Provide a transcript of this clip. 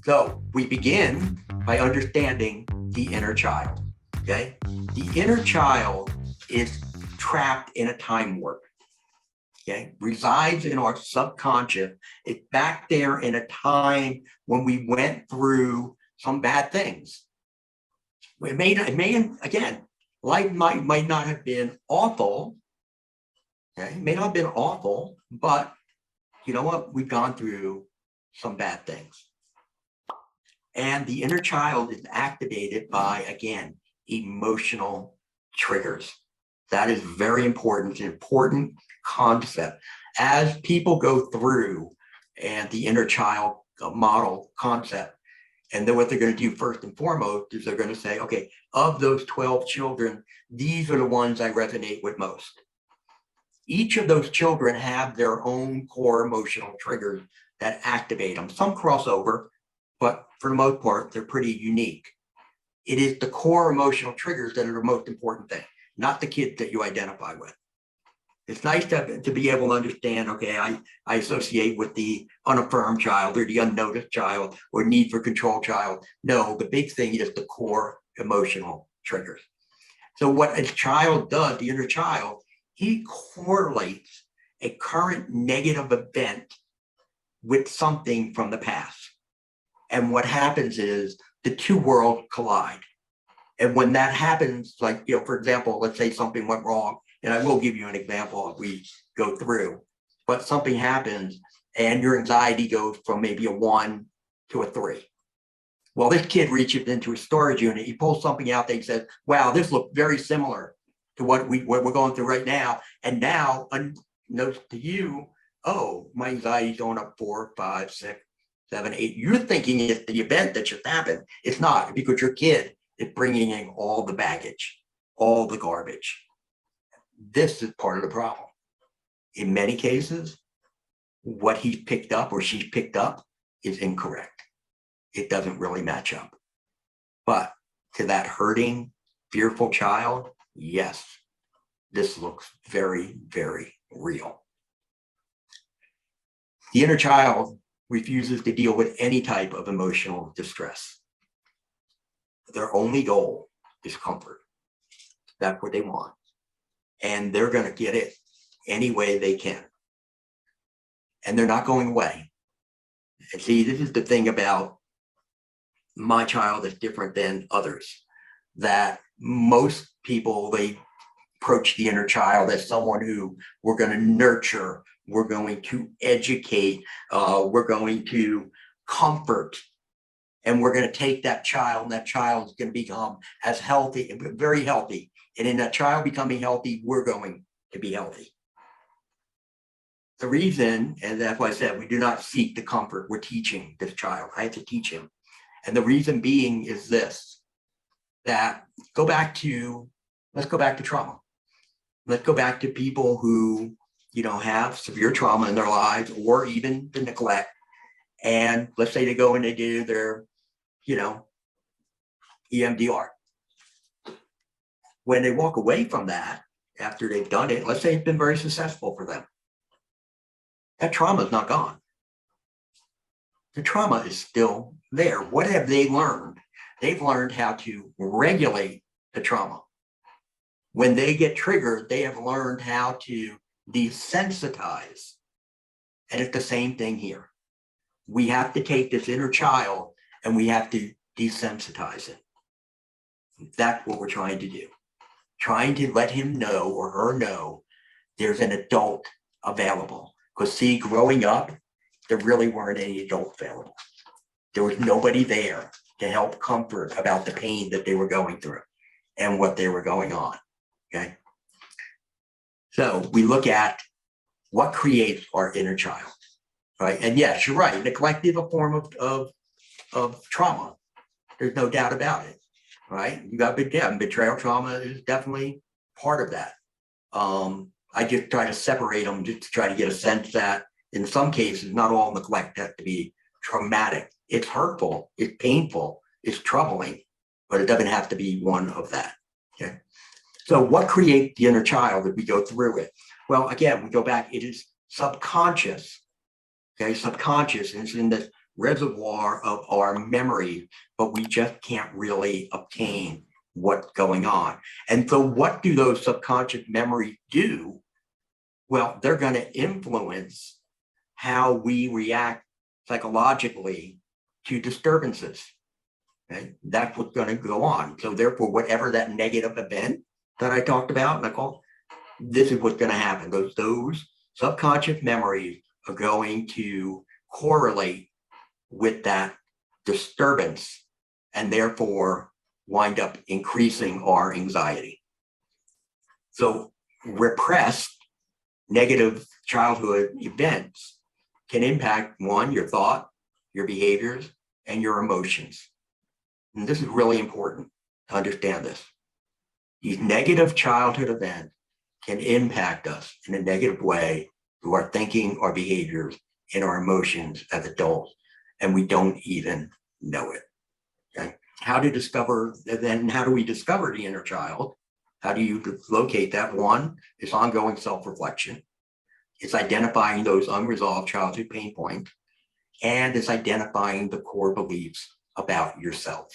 So we begin by understanding the inner child, okay? The inner child is trapped in a time warp, okay? Resides in our subconscious. It's back there in a time when we went through some bad things. Again, life might not have been awful, okay? It may not have been awful, but you know what? We've gone through some bad things. And the inner child is activated by, again, emotional triggers. That is very important. It's an important concept. As people go through and the inner child model concept, and then what they're going to do first and foremost is they're going to say, okay, of those 12 children, these are the ones I resonate with most. Each of those children have their own core emotional triggers that activate them. Some crossover, but for the most part, they're pretty unique. It is the core emotional triggers that are the most important thing, not the kids that you identify with. It's nice to be able to understand, okay, I associate with the unaffirmed child or the unnoticed child or need for control child. No, the big thing is the core emotional triggers. So what a child does, the inner child, he correlates a current negative event with something from the past. And what happens is the two worlds collide. And when that happens, like, for example, let's say something went wrong, and I will give you an example if we go through, but something happens and your anxiety goes from maybe a 1 to a 3. Well, this kid reaches into a storage unit, he pulls something out that he says, wow, this looks very similar to what we're going through right now. And now, unbeknownst to you, oh, my anxiety's going up 4, 5, 6, 7, 8. You're thinking it's the event that just happened. It's not, because your kid is bringing in all the baggage, all the garbage. This is part of the problem. In many cases, what he's picked up or she's picked up is incorrect. It doesn't really match up. But to that hurting, fearful child, yes, this looks very, very real. The inner child refuses to deal with any type of emotional distress. Their only goal is comfort. That's what they want. And they're going to get it any way they can. And they're not going away. And see, this is the thing about my child that's different than others, that most people, they approach the inner child as someone who we're going to nurture, we're going to educate, we're going to comfort, and we're going to take that child, and that child is going to become as healthy, very healthy. And in that child becoming healthy, we're going to be healthy. The reason, and that's why I said, we do not seek the comfort. We're teaching this child. I have to teach him. And the reason being is this, that let's go back to trauma. Let's go back to people who, have severe trauma in their lives, or even the neglect. And let's say they go and they do their, EMDR. When they walk away from that, after they've done it, let's say it's been very successful for them, that trauma is not gone. The trauma is still there. What have they learned? They've learned how to regulate the trauma. When they get triggered, they have learned how to desensitize. And it's the same thing here. We have to take this inner child and we have to desensitize it. That's what we're trying to do. Trying to let him know or her know there's an adult available. Because see, growing up, there really weren't any adults available. There was nobody there to help comfort about the pain that they were going through and what they were going on, okay? So we look at what creates our inner child, right? And yes, you're right, neglect is a form of trauma. There's no doubt about it, right? You got betrayal trauma is definitely part of that. I just try to separate them just to try to get a sense that in some cases, not all neglect has to be traumatic. It's hurtful, it's painful, it's troubling, but it doesn't have to be one of that, okay? So what creates the inner child if we go through it? Well, again, we go back, it is subconscious, okay? Subconscious, and it's in this reservoir of our memory, but we just can't really obtain what's going on. And so what do those subconscious memories do? Well, they're going to influence how we react psychologically to disturbances. Okay? That's what's going to go on. So therefore, whatever that negative event that I talked about, and I call, this is what's going to happen. Those subconscious memories are going to correlate with that disturbance and therefore wind up increasing our anxiety. So repressed negative childhood events can impact, one, your thought, your behaviors, and your emotions. And this is really important to understand this. These negative childhood events can impact us in a negative way through our thinking, our behaviors, and our emotions as adults, and we don't even know it. Okay? How do we discover the inner child? How do you locate that? One, it's ongoing self-reflection. It's identifying those unresolved childhood pain points, and it's identifying the core beliefs about yourself.